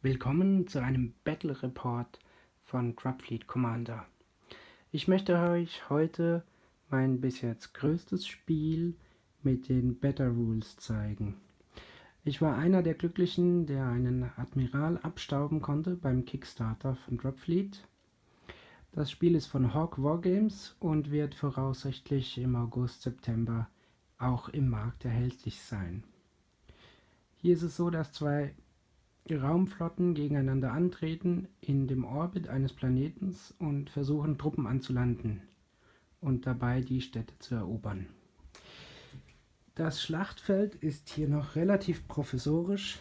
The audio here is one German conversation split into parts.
Willkommen zu einem Battle Report von Dropfleet Commander. Ich möchte euch heute mein bis jetzt größtes Spiel mit den Beta Rules zeigen. Ich war einer der Glücklichen, der einen Admiral abstauben konnte beim Kickstarter von Dropfleet. Das Spiel ist von Hawk Wargames und wird voraussichtlich im August, September auch im Markt erhältlich sein. Hier ist es so, dass zwei Raumflotten gegeneinander antreten in dem Orbit eines Planeten und versuchen, Truppen anzulanden und dabei die Städte zu erobern. Das Schlachtfeld ist hier noch relativ provisorisch.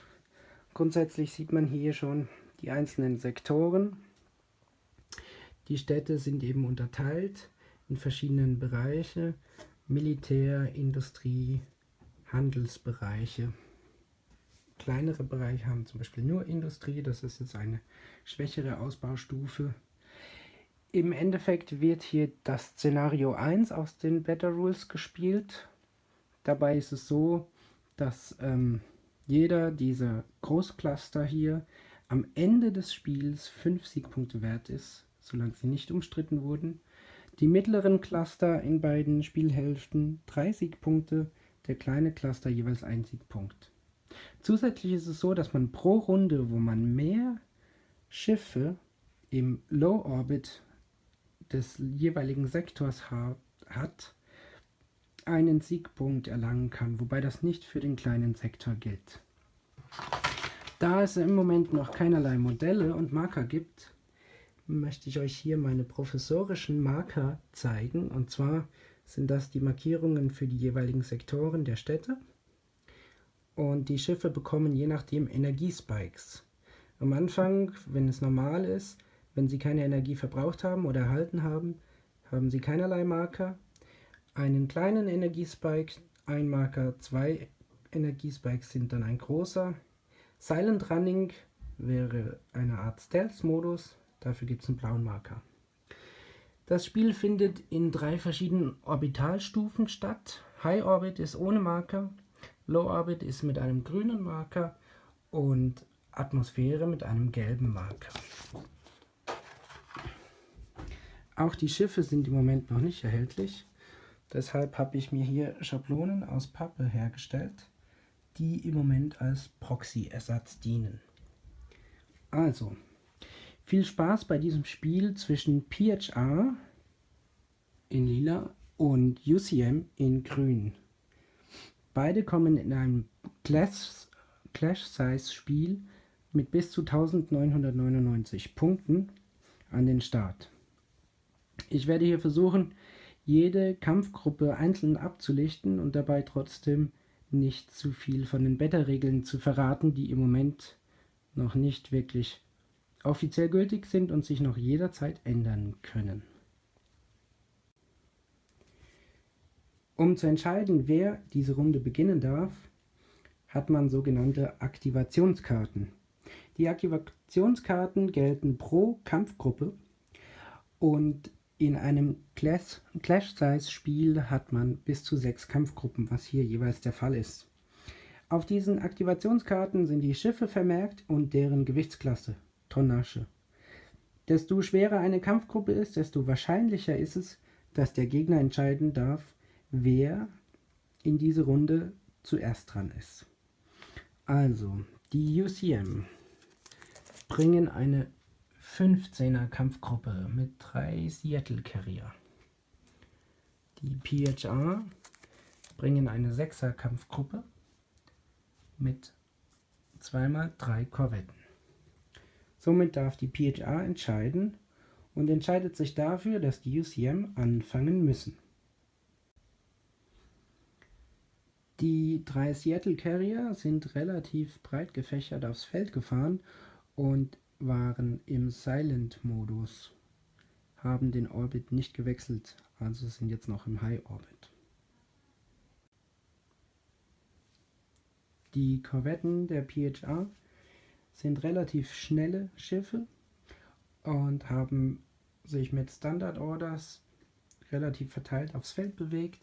Grundsätzlich sieht man hier schon die einzelnen Sektoren. Die Städte sind eben unterteilt in verschiedene Bereiche: Militär, Industrie, Handelsbereiche. Kleinere Bereiche haben zum Beispiel nur Industrie, das ist jetzt eine schwächere Ausbaustufe. Im Endeffekt wird hier das Szenario 1 aus den Beta Rules gespielt. Dabei ist es so, dass jeder dieser Großcluster hier am Ende des Spiels 5 Siegpunkte wert ist, solange sie nicht umstritten wurden. Die mittleren Cluster in beiden Spielhälften 3 Siegpunkte, der kleine Cluster jeweils 1 Siegpunkt. Zusätzlich ist es so, dass man pro Runde, wo man mehr Schiffe im Low Orbit des jeweiligen Sektors hat, einen Siegpunkt erlangen kann, wobei das nicht für den kleinen Sektor gilt. Da es im Moment noch keinerlei Modelle und Marker gibt, möchte ich euch hier meine provisorischen Marker zeigen. Und zwar sind das die Markierungen für die jeweiligen Sektoren der Städte. Und die Schiffe bekommen je nachdem Energiespikes. Am Anfang, wenn es normal ist, wenn sie keine Energie verbraucht haben oder erhalten haben, haben sie keinerlei Marker. Einen kleinen Energiespike, ein Marker, 2 Energiespikes sind dann ein großer. Silent Running wäre eine Art Stealth-Modus, dafür gibt es einen blauen Marker. Das Spiel findet in 3 verschiedenen Orbitalstufen statt. High Orbit ist ohne Marker, Low Orbit ist mit einem grünen Marker und Atmosphäre mit einem gelben Marker. Auch die Schiffe sind im Moment noch nicht erhältlich. Deshalb habe ich mir hier Schablonen aus Pappe hergestellt, die im Moment als Proxy-Ersatz dienen. Also, viel Spaß bei diesem Spiel zwischen PHR in lila und UCM in grün. Beide kommen in einem Clash-Size-Spiel mit bis zu 1999 Punkten an den Start. Ich werde hier versuchen, jede Kampfgruppe einzeln abzulichten und dabei trotzdem nicht zu viel von den Beta-Regeln zu verraten, die im Moment noch nicht wirklich offiziell gültig sind und sich noch jederzeit ändern können. Um zu entscheiden, wer diese Runde beginnen darf, hat man sogenannte Aktivationskarten. Die Aktivationskarten gelten pro Kampfgruppe und in einem Clash-Size-Spiel hat man bis zu 6 Kampfgruppen, was hier jeweils der Fall ist. Auf diesen Aktivationskarten sind die Schiffe vermerkt und deren Gewichtsklasse, Tonnage. Desto schwerer eine Kampfgruppe ist, desto wahrscheinlicher ist es, dass der Gegner entscheiden darf, wer in diese Runde zuerst dran ist. Also, die UCM bringen eine 15er Kampfgruppe mit 3 Seattle Carrier. Die PHR bringen eine 6er Kampfgruppe mit 2x3 Korvetten. Somit darf die PHR entscheiden und entscheidet sich dafür, dass die UCM anfangen müssen. Die 3 Seattle Carrier sind relativ breit gefächert aufs Feld gefahren und waren im Silent-Modus, haben den Orbit nicht gewechselt, also sind jetzt noch im High Orbit. Die Korvetten der PHR sind relativ schnelle Schiffe und haben sich mit Standard Orders relativ verteilt aufs Feld bewegt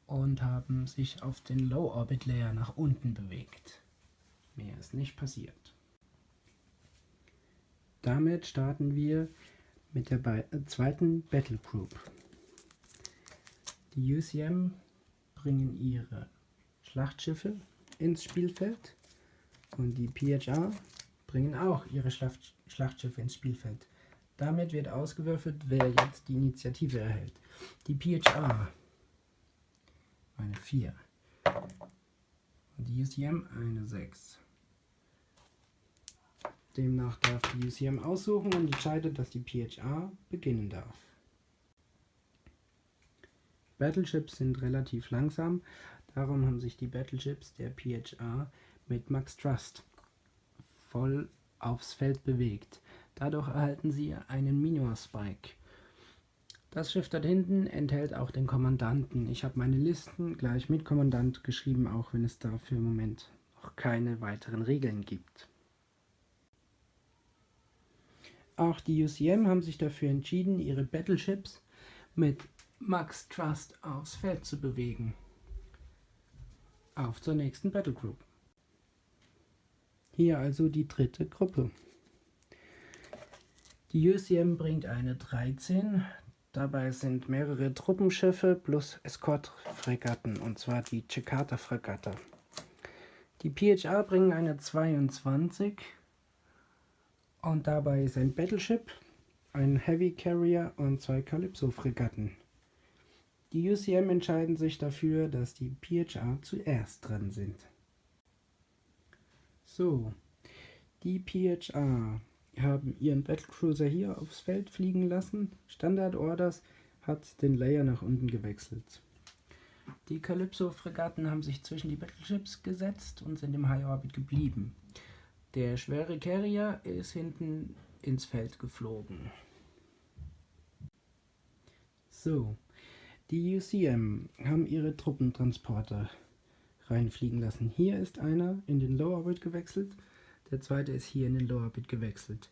und haben sich auf den Low Orbit Layer nach unten bewegt. Mehr ist nicht passiert. Damit starten wir mit der zweiten Battle Group. Die UCM bringen ihre Schlachtschiffe ins Spielfeld und die PHR bringen auch ihre Schlachtschiffe ins Spielfeld. Damit wird ausgewürfelt, wer jetzt die Initiative erhält. Die PHR eine 4 und die UCM eine 6. Demnach darf die UCM aussuchen und entscheidet, dass die PHR beginnen darf. Battleships sind relativ langsam, darum haben sich die Battleships der PHR mit Max Trust voll aufs Feld bewegt. Dadurch erhalten sie einen Minor Spike. Das Schiff dort hinten enthält auch den Kommandanten. Ich habe meine Listen gleich mit Kommandant geschrieben, auch wenn es dafür im Moment noch keine weiteren Regeln gibt. Auch die UCM haben sich dafür entschieden, ihre Battleships mit Max Trust aufs Feld zu bewegen. Auf zur nächsten Battle Group. Hier also die dritte Gruppe. Die UCM bringt eine 13. Dabei sind mehrere Truppenschiffe plus Eskortfregatten, und zwar die Jakarta-Fregatte. Die PHR bringen eine 22. Und dabei ist ein Battleship, ein Heavy Carrier und 2 Calypso-Fregatten. Die UCM entscheiden sich dafür, dass die PHR zuerst dran sind. So, die PHR haben ihren Battlecruiser hier aufs Feld fliegen lassen. Standard Orders hat den Layer nach unten gewechselt. Die Calypso-Fregatten haben sich zwischen die Battleships gesetzt und sind im High Orbit geblieben. Der schwere Carrier ist hinten ins Feld geflogen. So, die UCM haben ihre Truppentransporter reinfliegen lassen. Hier ist einer in den Low Orbit gewechselt, der zweite ist hier in den Low Orbit gewechselt.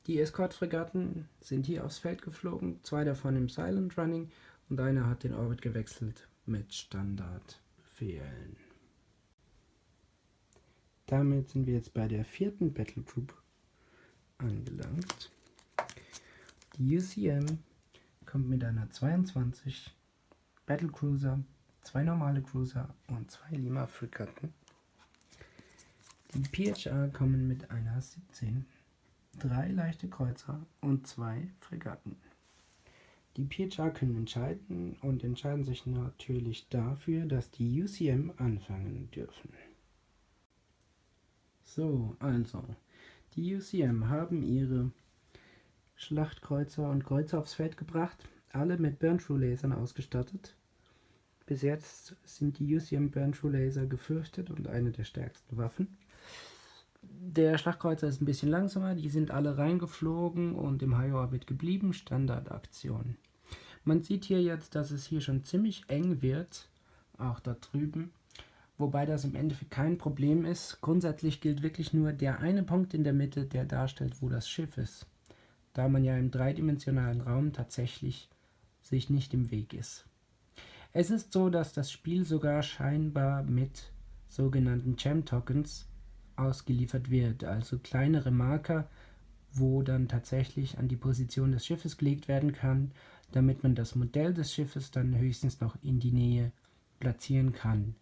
Die Escort-Fregatten sind hier aufs Feld geflogen, 2 davon im Silent Running und einer hat den Orbit gewechselt mit Standardbefehlen. Damit sind wir jetzt bei der 4. Battle Group angelangt. Die UCM kommt mit einer 22 Battle Cruiser, 2 normale Cruiser und 2 Lima Fregatten. Die PHR kommen mit einer 17, 3 leichte Kreuzer und 2 Fregatten. Die PHR können entscheiden und entscheiden sich natürlich dafür, dass die UCM anfangen dürfen. So, also, die UCM haben ihre Schlachtkreuzer und Kreuzer aufs Feld gebracht, alle mit Burn-Through-Lasern ausgestattet. Bis jetzt sind die UCM Burn-Through-Laser gefürchtet und eine der stärksten Waffen. Der Schlachtkreuzer ist ein bisschen langsamer, die sind alle reingeflogen und im High Orbit geblieben, Standardaktion. Man sieht hier jetzt, dass es hier schon ziemlich eng wird, auch da drüben. Wobei das im Endeffekt kein Problem ist. Grundsätzlich gilt wirklich nur der eine Punkt in der Mitte, der darstellt, wo das Schiff ist. Da man ja im dreidimensionalen Raum tatsächlich sich nicht im Weg ist. Es ist so, dass das Spiel sogar scheinbar mit sogenannten Gem-Tokens ausgeliefert wird. Also kleinere Marker, wo dann tatsächlich an die Position des Schiffes gelegt werden kann, damit man das Modell des Schiffes dann höchstens noch in die Nähe platzieren kann,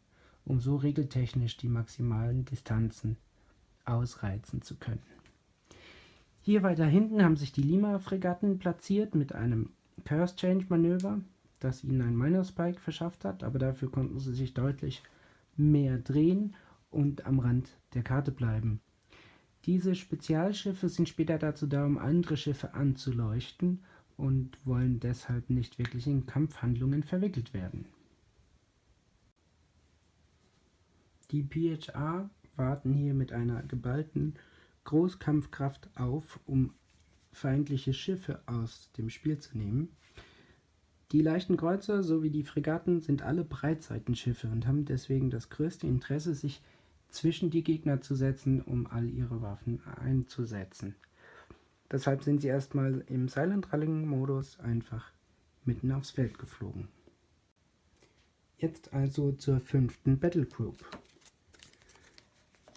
um so regeltechnisch die maximalen Distanzen ausreizen zu können. Hier weiter hinten haben sich die Lima-Fregatten platziert mit einem Curse Change Manöver, das ihnen einen Minor Spike verschafft hat, aber dafür konnten sie sich deutlich mehr drehen und am Rand der Karte bleiben. Diese Spezialschiffe sind später dazu da, um andere Schiffe anzuleuchten und wollen deshalb nicht wirklich in Kampfhandlungen verwickelt werden. Die PHR warten hier mit einer geballten Großkampfkraft auf, um feindliche Schiffe aus dem Spiel zu nehmen. Die leichten Kreuzer sowie die Fregatten sind alle Breitseitenschiffe und haben deswegen das größte Interesse, sich zwischen die Gegner zu setzen, um all ihre Waffen einzusetzen. Deshalb sind sie erstmal im Silent Running Modus einfach mitten aufs Feld geflogen. Jetzt also zur 5. Battle Group.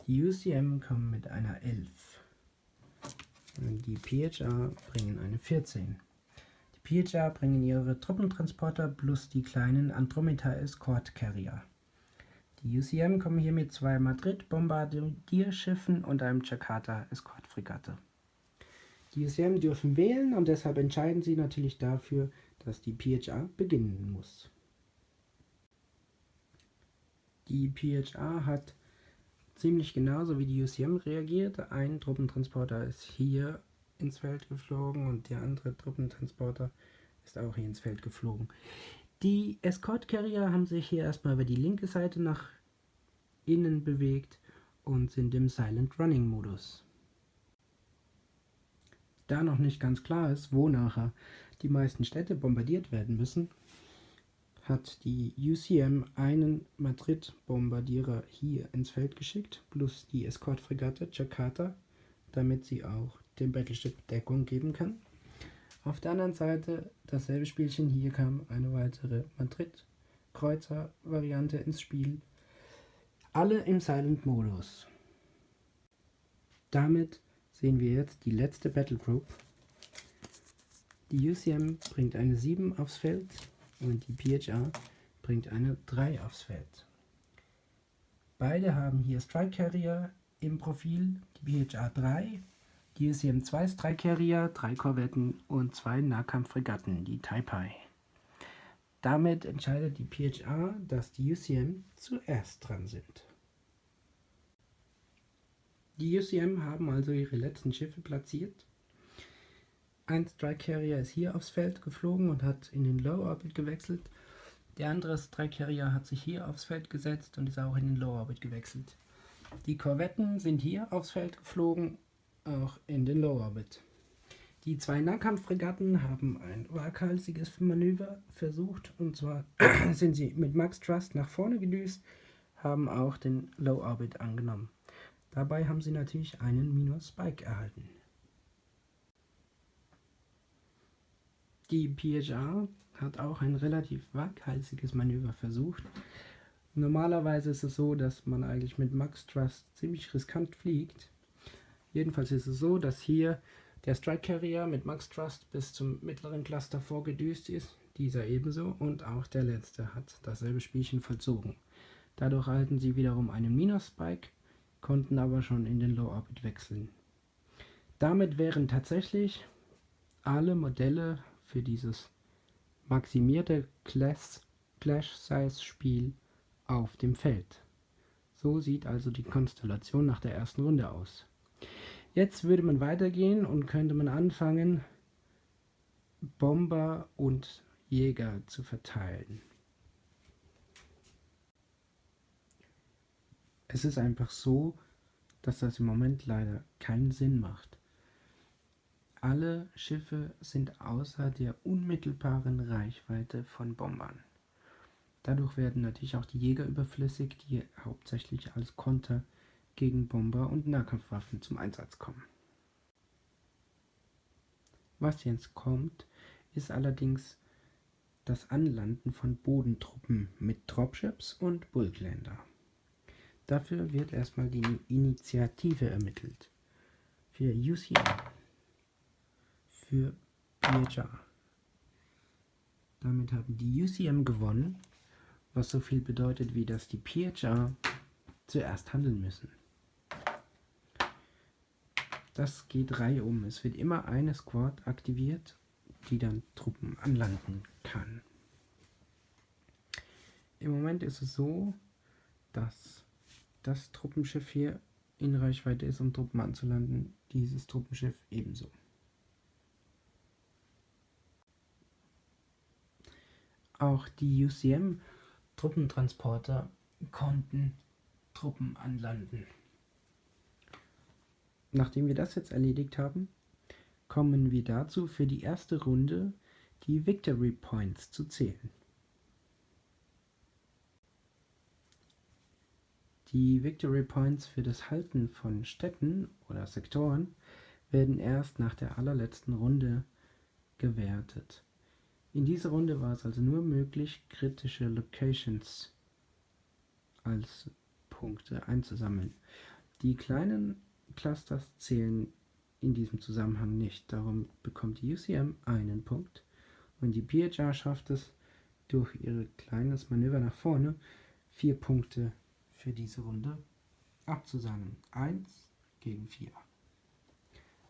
Die UCM kommen mit einer 11. Die PHA bringen eine 14. Die PHA bringen ihre Truppentransporter plus die kleinen Andromeda Escort Carrier. Die UCM kommen hier mit 2 Madrid-Bombardierschiffen und einem Jakarta-Eskortfregatte. Die UCM dürfen wählen und deshalb entscheiden sie natürlich dafür, dass die PHA beginnen muss. Die PHA hat ziemlich genauso wie die UCM reagiert. Ein Truppentransporter ist hier ins Feld geflogen und der andere Truppentransporter ist auch hier ins Feld geflogen. Die Escort Carrier haben sich hier erstmal über die linke Seite nach innen bewegt und sind im Silent Running Modus. Da noch nicht ganz klar ist, wo nachher die meisten Städte bombardiert werden müssen, hat die UCM einen Madrid-Bombardierer hier ins Feld geschickt, plus die Escort-Fregatte Jakarta, damit sie auch dem Battleship Deckung geben kann. Auf der anderen Seite dasselbe Spielchen, hier kam eine weitere Madrid-Kreuzer-Variante ins Spiel. Alle im Silent-Modus. Damit sehen wir jetzt die letzte Battle Group. Die UCM bringt eine 7 aufs Feld und die PHA bringt eine 3 aufs Feld. Beide haben hier Strike Carrier im Profil, die PHA 3, die UCM 2 Strike Carrier, 3 Korvetten und 2 Nahkampffregatten, die Taipei. Damit entscheidet die PHA, dass die UCM zuerst dran sind. Die UCM haben also ihre letzten Schiffe platziert. Ein Strike Carrier ist hier aufs Feld geflogen und hat in den Low Orbit gewechselt. Der andere Strike Carrier hat sich hier aufs Feld gesetzt und ist auch in den Low Orbit gewechselt. Die Korvetten sind hier aufs Feld geflogen, auch in den Low Orbit. Die 2 Nahkampffregatten haben ein waghalsiges Manöver versucht, und zwar sind sie mit Max Trust nach vorne gedüst, haben auch den Low Orbit angenommen. Dabei haben sie natürlich einen Minus-Spike erhalten. Die PHA hat auch ein relativ waghalsiges Manöver versucht. Normalerweise ist es so, dass man eigentlich mit Max Trust ziemlich riskant fliegt. Jedenfalls ist es so, dass hier der Strike Carrier mit Max Trust bis zum mittleren Cluster vorgedüst ist, dieser ebenso, und auch der letzte hat dasselbe Spielchen vollzogen. Dadurch erhalten sie wiederum einen Minus-Spike, konnten aber schon in den Low Orbit wechseln. Damit wären tatsächlich alle Modelle für dieses maximierte Clash-Size-Spiel auf dem Feld. So sieht also die Konstellation nach der ersten Runde aus. Jetzt würde man weitergehen und könnte man anfangen, Bomber und Jäger zu verteilen. Es ist einfach so, dass das im Moment leider keinen Sinn macht. Alle Schiffe sind außer der unmittelbaren Reichweite von Bombern. Dadurch werden natürlich auch die Jäger überflüssig, die hauptsächlich als Konter gegen Bomber und Nahkampfwaffen zum Einsatz kommen. Was jetzt kommt, ist allerdings das Anlanden von Bodentruppen mit Dropships und Bulklander. Dafür wird erstmal die Initiative ermittelt. Für UCM. Für PHA. Damit haben die UCM gewonnen, was so viel bedeutet, wie dass die PHA zuerst handeln müssen. Das geht reihum. Es wird immer eine Squad aktiviert, die dann Truppen anlanden kann. Im Moment ist es so, dass das Truppenschiff hier in Reichweite ist, um Truppen anzulanden, dieses Truppenschiff ebenso. Auch die UCM-Truppentransporter konnten Truppen anlanden. Nachdem wir das jetzt erledigt haben, kommen wir dazu, für die erste Runde die Victory Points zu zählen. Die Victory Points für das Halten von Städten oder Sektoren werden erst nach der allerletzten Runde gewertet. In dieser Runde war es also nur möglich, kritische Locations als Punkte einzusammeln. Die kleinen Clusters zählen in diesem Zusammenhang nicht. Darum bekommt die UCM einen Punkt und die PHR schafft es durch ihr kleines Manöver nach vorne 4 Punkte für diese Runde abzusangen. 1 gegen 4.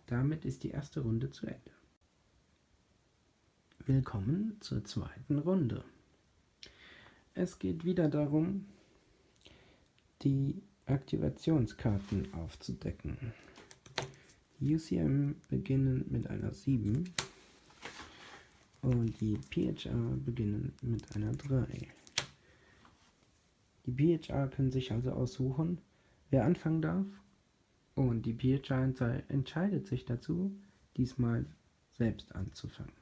Damit ist die erste Runde zu Ende. Willkommen zur zweiten Runde. Es geht wieder darum, die Aktivationskarten aufzudecken. Die UCM beginnen mit einer 7 und die PHR beginnen mit einer 3. Die PHR können sich also aussuchen, wer anfangen darf, und die PHR entscheidet sich dazu, diesmal selbst anzufangen.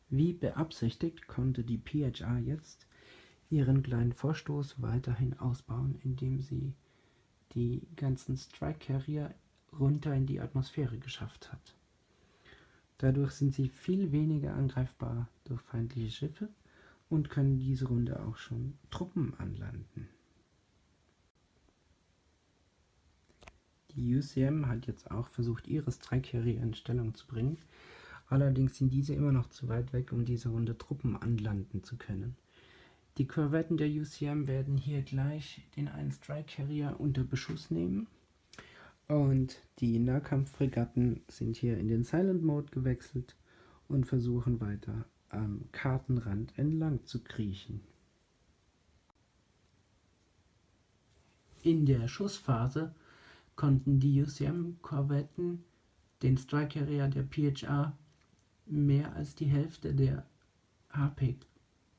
Wie beabsichtigt konnte die PHR jetzt ihren kleinen Vorstoß weiterhin ausbauen, indem sie die ganzen Strike Carrier runter in die Atmosphäre geschafft hat. Dadurch sind sie viel weniger angreifbar durch feindliche Schiffe und können diese Runde auch schon Truppen anlanden. Die UCM hat jetzt auch versucht, ihre Strike Carrier in Stellung zu bringen. Allerdings sind diese immer noch zu weit weg, um diese Runde Truppen anlanden zu können. Die Korvetten der UCM werden hier gleich den einen Strike Carrier unter Beschuss nehmen. Und die Nahkampffregatten sind hier in den Silent Mode gewechselt und versuchen weiter am Kartenrand entlang zu kriechen. In der Schussphase konnten die UCM-Korvetten den Strike Carrier der PHR mehr als die Hälfte der HP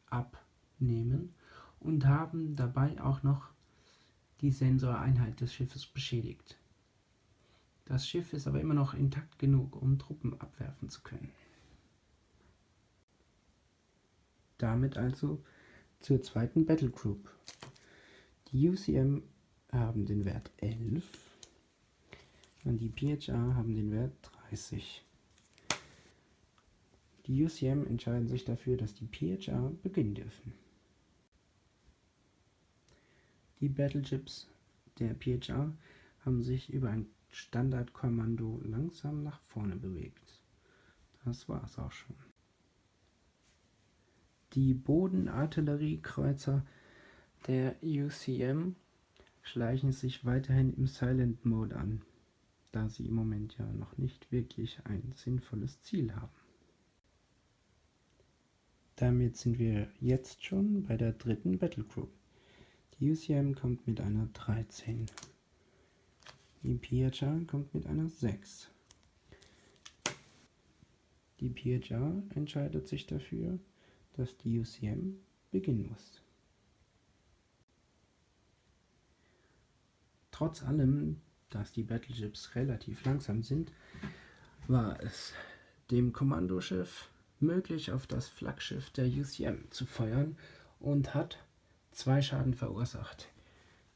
abnehmen und haben dabei auch noch die Sensoreinheit des Schiffes beschädigt. Das Schiff ist aber immer noch intakt genug, um Truppen abwerfen zu können. Damit also zur zweiten Battle Group. Die UCM haben den Wert 11 und die PHR haben den Wert 30. Die UCM entscheiden sich dafür, dass die PHR beginnen dürfen. Die Battleships der PHR haben sich über ein Standardkommando langsam nach vorne bewegt. Das war's auch schon. Die Bodenartilleriekreuzer der UCM schleichen sich weiterhin im Silent Mode an, da sie im Moment ja noch nicht wirklich ein sinnvolles Ziel haben. Damit sind wir jetzt schon bei der dritten Battle Group. Die UCM kommt mit einer 13. Die PHR kommt mit einer 6. Die PHR entscheidet sich dafür, dass die UCM beginnen muss. Trotz allem, dass die Battleships relativ langsam sind, war es dem Kommandoschiff möglich, auf das Flaggschiff der UCM zu feuern und hat 2 Schaden verursacht.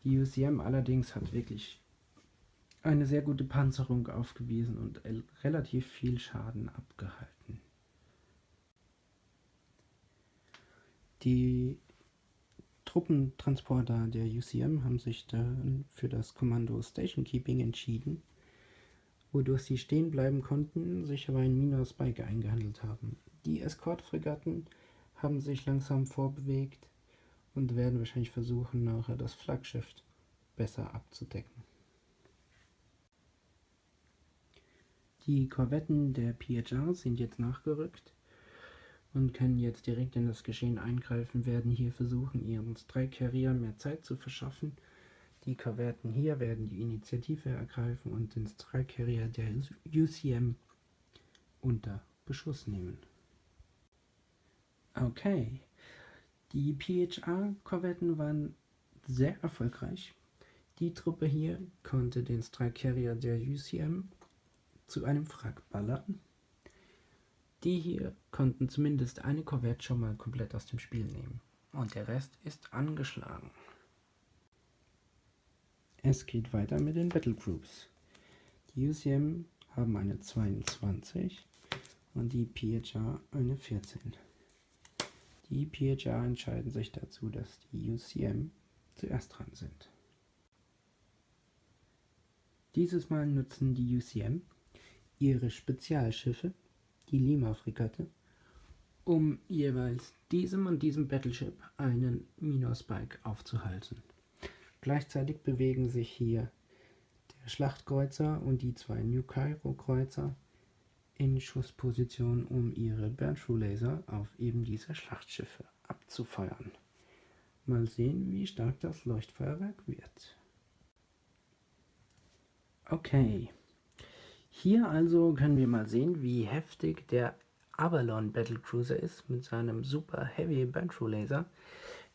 Die UCM allerdings hat wirklich eine sehr gute Panzerung aufgewiesen und relativ viel Schaden abgehalten. Die Truppentransporter der UCM haben sich dann für das Kommando Station Keeping entschieden, wodurch sie stehen bleiben konnten, sich aber ein Minor Spike eingehandelt haben. Die Eskortfregatten haben sich langsam vorbewegt und werden wahrscheinlich versuchen, nachher das Flaggschiff besser abzudecken. Die Korvetten der PHR sind jetzt nachgerückt und können jetzt direkt in das Geschehen eingreifen, werden hier versuchen, ihren Strike Carrier mehr Zeit zu verschaffen. Die Korvetten hier werden die Initiative ergreifen und den Strike Carrier der UCM unter Beschuss nehmen. Okay, die PHR-Korvetten waren sehr erfolgreich. Die Truppe hier konnte den Strike Carrier der UCM zu einem Wrack ballern. Die hier konnten zumindest eine Korvette schon mal komplett aus dem Spiel nehmen. Und der Rest ist angeschlagen. Es geht weiter mit den Battle Groups. Die UCM haben eine 22 und die PHR eine 14. Die PHR entscheiden sich dazu, dass die UCM zuerst dran sind. Dieses Mal nutzen die UCM ihre Spezialschiffe, die Lima-Fregatte, um jeweils diesem und diesem Battleship einen Minor-Spike aufzuhalten. Gleichzeitig bewegen sich hier der Schlachtkreuzer und die zwei New Cairo-Kreuzer in Schussposition, um ihre Burn-Through-Laser auf eben diese Schlachtschiffe abzufeuern. Mal sehen, wie stark das Leuchtfeuerwerk wird. Okay, hier also können wir mal sehen, wie heftig der Avalon Battlecruiser ist mit seinem Super Heavy Burn-Through-Laser.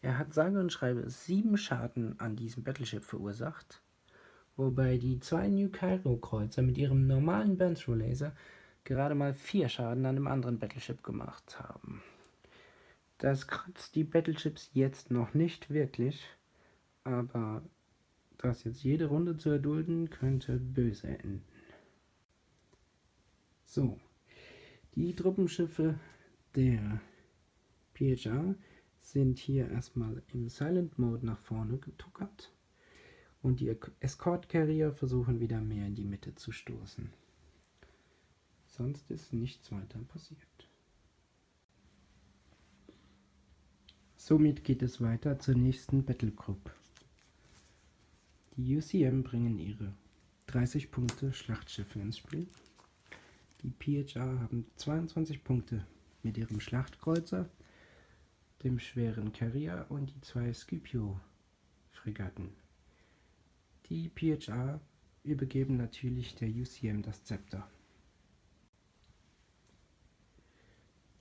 Er hat sage und schreibe 7 Schaden an diesem Battleship verursacht, wobei die zwei New Cairo Kreuzer mit ihrem normalen Burn-Through-Laser gerade mal 4 Schaden an einem anderen Battleship gemacht haben. Das kratzt die Battleships jetzt noch nicht wirklich, aber das jetzt jede Runde zu erdulden, könnte böse enden. So, die Truppenschiffe der PHR sind hier erstmal im Silent Mode nach vorne getuckert und die Escort Carrier versuchen wieder mehr in die Mitte zu stoßen. Sonst ist nichts weiter passiert. Somit geht es weiter zur nächsten Battle Group. Die UCM bringen ihre 30 Punkte Schlachtschiffe ins Spiel. Die PHR haben 22 Punkte mit ihrem Schlachtkreuzer, dem schweren Carrier und die 2 Scipio-Fregatten. Die PHR übergeben natürlich der UCM das Zepter.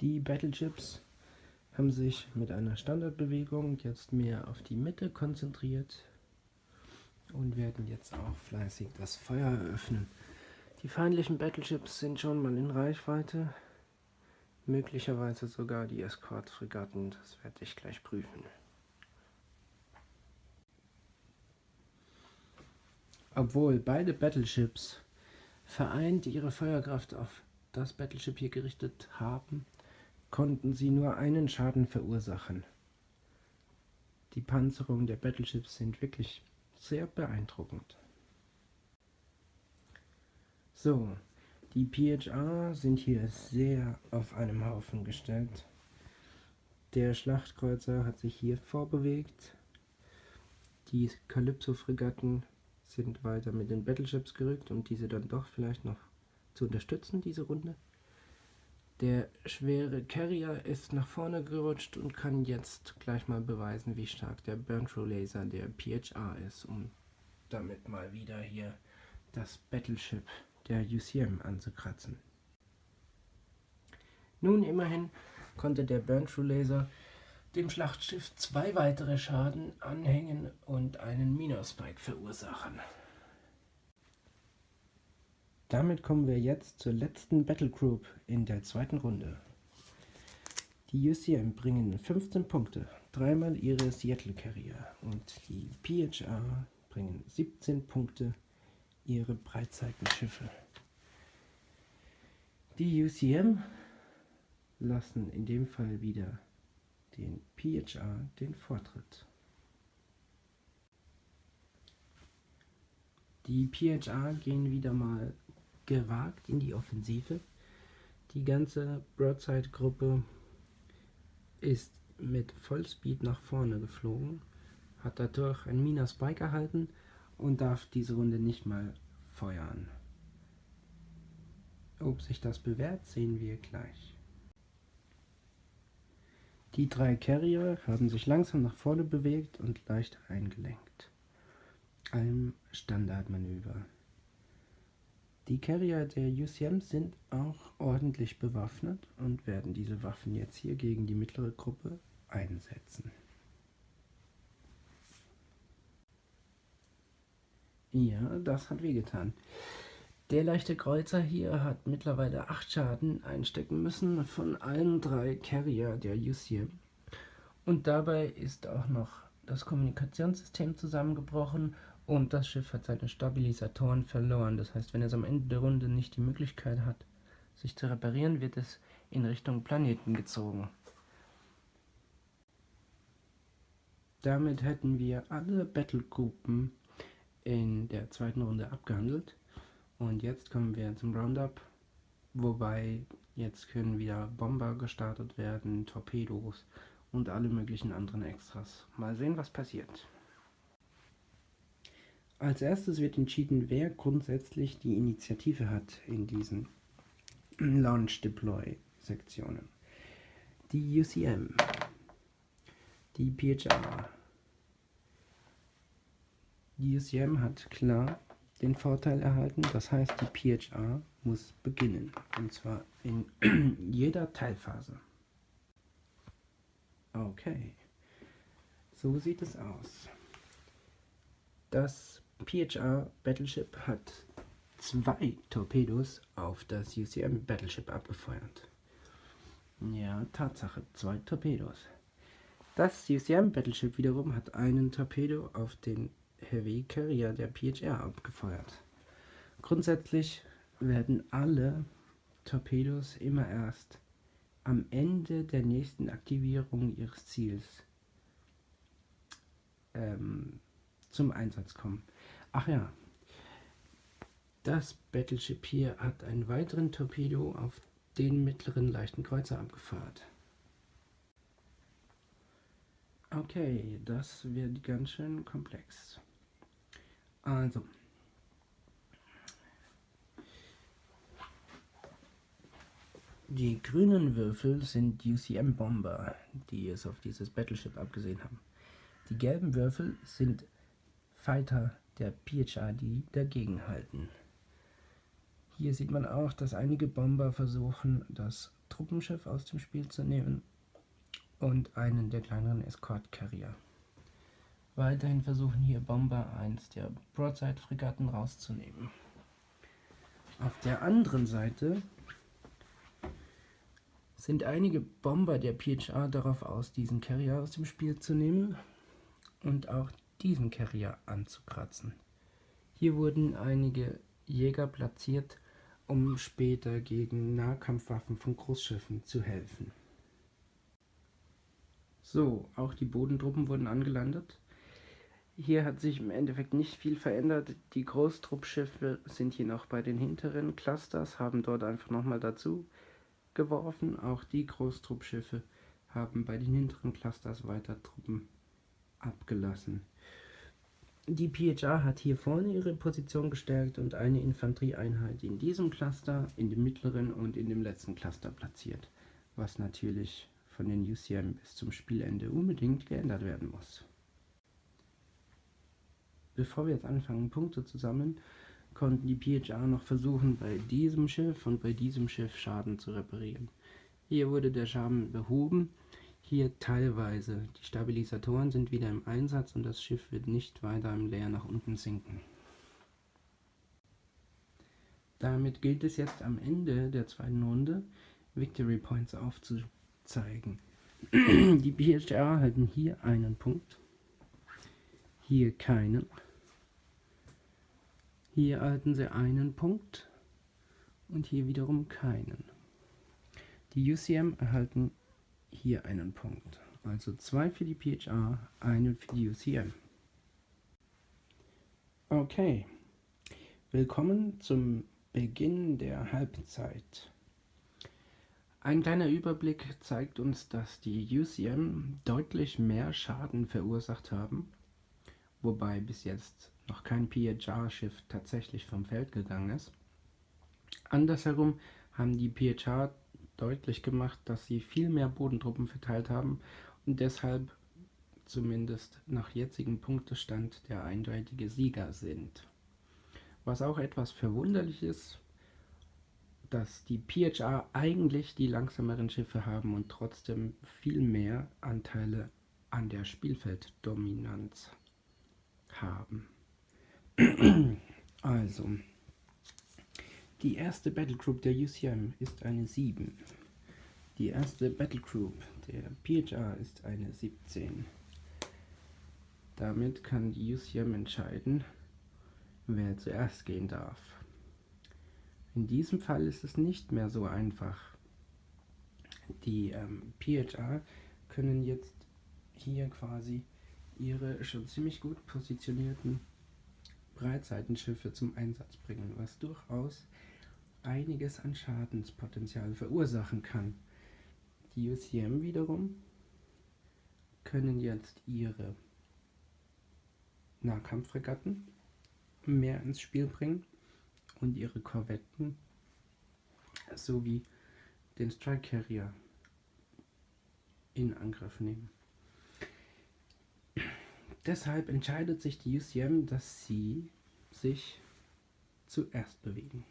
Die Battleships haben sich mit einer Standardbewegung jetzt mehr auf die Mitte konzentriert und werden jetzt auch fleißig das Feuer eröffnen. Die feindlichen Battleships sind schon mal in Reichweite, möglicherweise sogar die Escort-Fregatten, das werde ich gleich prüfen. Obwohl beide Battleships vereint ihre Feuerkraft auf das Battleship hier gerichtet haben, konnten sie nur einen Schaden verursachen. Die Panzerungen der Battleships sind wirklich sehr beeindruckend. So, die PHR sind hier sehr auf einem Haufen gestellt. Der Schlachtkreuzer hat sich hier vorbewegt. Die Calypso-Fregatten sind weiter mit den Battleships gerückt, um diese dann doch vielleicht noch zu unterstützen, diese Runde. Der schwere Carrier ist nach vorne gerutscht und kann jetzt gleich mal beweisen, wie stark der Burn-Through-Laser der PHR ist, um damit mal wieder hier das Battleship der UCM anzukratzen. Nun immerhin konnte der Burn-Through-Laser dem Schlachtschiff 2 weitere Schaden anhängen und einen Minor-Spike verursachen. Damit kommen wir jetzt zur letzten Battle Group in der zweiten Runde. Die UCM bringen 15 Punkte, 3-mal ihre Seattle Carrier, und die PHR bringen 17 Punkte, ihre Breitseitenschiffe. Die UCM lassen in dem Fall wieder den PHR den Vortritt. Die PHR gehen wieder mal gewagt in die Offensive. Die ganze Broadside-Gruppe ist mit Vollspeed nach vorne geflogen, hat dadurch einen Minor-Spike erhalten und darf diese Runde nicht mal feuern. Ob sich das bewährt, sehen wir gleich. Die 3 Carrier haben sich langsam nach vorne bewegt und leicht eingelenkt. Ein Standardmanöver. Die Carrier der UCM sind auch ordentlich bewaffnet und werden diese Waffen jetzt hier gegen die mittlere Gruppe einsetzen. Ja, das hat wehgetan. Der leichte Kreuzer hier hat mittlerweile 8 Schaden einstecken müssen von allen 3 Carrier der UCM. Und dabei ist auch noch das Kommunikationssystem zusammengebrochen und das Schiff hat seine Stabilisatoren verloren. Das heißt, wenn es am Ende der Runde nicht die Möglichkeit hat, sich zu reparieren, wird es in Richtung Planeten gezogen. Damit hätten wir alle Battlegruppen in der zweiten Runde abgehandelt. Und jetzt kommen wir zum Roundup, wobei jetzt können wieder Bomber gestartet werden, Torpedos und alle möglichen anderen Extras. Mal sehen, was passiert. Als erstes wird entschieden, wer grundsätzlich die Initiative hat in diesen Launch-Deploy-Sektionen. Die UCM, die PHR. Die UCM hat klar den Vorteil erhalten, das heißt, die PHR muss beginnen, und zwar in jeder Teilphase. Okay, so sieht es aus. Das PHR Battleship hat 2 Torpedos auf das UCM Battleship abgefeuert. Ja, Tatsache, 2 Torpedos. Das UCM Battleship wiederum hat einen Torpedo auf den Heavy Carrier der PHR abgefeuert. Grundsätzlich werden alle Torpedos immer erst am Ende der nächsten Aktivierung ihres Ziels zum Einsatz kommen. Ach ja, das Battleship hier hat einen weiteren Torpedo auf den mittleren leichten Kreuzer abgefeuert. Okay, das wird ganz schön komplex. Also, die grünen Würfel sind UCM-Bomber, die es auf dieses Battleship abgesehen haben. Die gelben Würfel sind Fighter der PHR, die dagegenhalten. Hier sieht man auch, dass einige Bomber versuchen, das Truppenschiff aus dem Spiel zu nehmen und einen der kleineren Escort-Carrier. Weiterhin versuchen hier Bomber eins der Broadside-Fregatten rauszunehmen. Auf der anderen Seite sind einige Bomber der PHR darauf aus, diesen Carrier aus dem Spiel zu nehmen und auch diesen Carrier anzukratzen. Hier wurden einige Jäger platziert, um später gegen Nahkampfwaffen von Großschiffen zu helfen. So, auch die Bodentruppen wurden angelandet. Hier hat sich im Endeffekt nicht viel verändert. Die Großtruppschiffe sind hier noch bei den hinteren Clusters, haben dort einfach nochmal dazu geworfen. Auch die Großtruppschiffe haben bei den hinteren Clusters weiter Truppen abgelassen. Die PHR hat hier vorne ihre Position gestärkt und eine Infanterieeinheit in diesem Cluster, in dem mittleren und in dem letzten Cluster platziert, was natürlich von den UCM bis zum Spielende unbedingt geändert werden muss. Bevor wir jetzt anfangen, Punkte zu sammeln, konnten die PHR noch versuchen, bei diesem Schiff und bei diesem Schiff Schaden zu reparieren. Hier wurde der Schaden behoben, hier teilweise. Die Stabilisatoren sind wieder im Einsatz und das Schiff wird nicht weiter im Leer nach unten sinken. Damit gilt es jetzt am Ende der zweiten Runde, Victory Points aufzuzeigen. Die PHR halten hier einen Punkt, hier keinen. Hier erhalten sie einen Punkt und hier wiederum keinen. Die UCM erhalten hier einen Punkt. Also 2 für die PHR, einen für die UCM. Okay, willkommen zum Beginn der Halbzeit. Ein kleiner Überblick zeigt uns, dass die UCM deutlich mehr Schaden verursacht haben, wobei bis jetzt noch kein PHR-Schiff tatsächlich vom Feld gegangen ist. Andersherum haben die PHR deutlich gemacht, dass sie viel mehr Bodentruppen verteilt haben und deshalb zumindest nach jetzigem Punktestand der eindeutige Sieger sind. Was auch etwas verwunderlich ist, dass die PHR eigentlich die langsameren Schiffe haben und trotzdem viel mehr Anteile an der Spielfelddominanz haben. Also, die erste Battlegroup der UCM ist eine 7. Die erste Battlegroup der PHR ist eine 17. Damit kann die UCM entscheiden, wer zuerst gehen darf. In diesem Fall ist es nicht mehr so einfach. Die PHR können jetzt hier quasi ihre schon ziemlich gut positionierten Breitseitenschiffe zum Einsatz bringen, was durchaus einiges an Schadenspotenzial verursachen kann. Die UCM wiederum können jetzt ihre Nahkampffregatten mehr ins Spiel bringen und ihre Korvetten sowie den Strike Carrier in Angriff nehmen. Deshalb entscheidet sich die UCM, dass sie sich zuerst bewegen.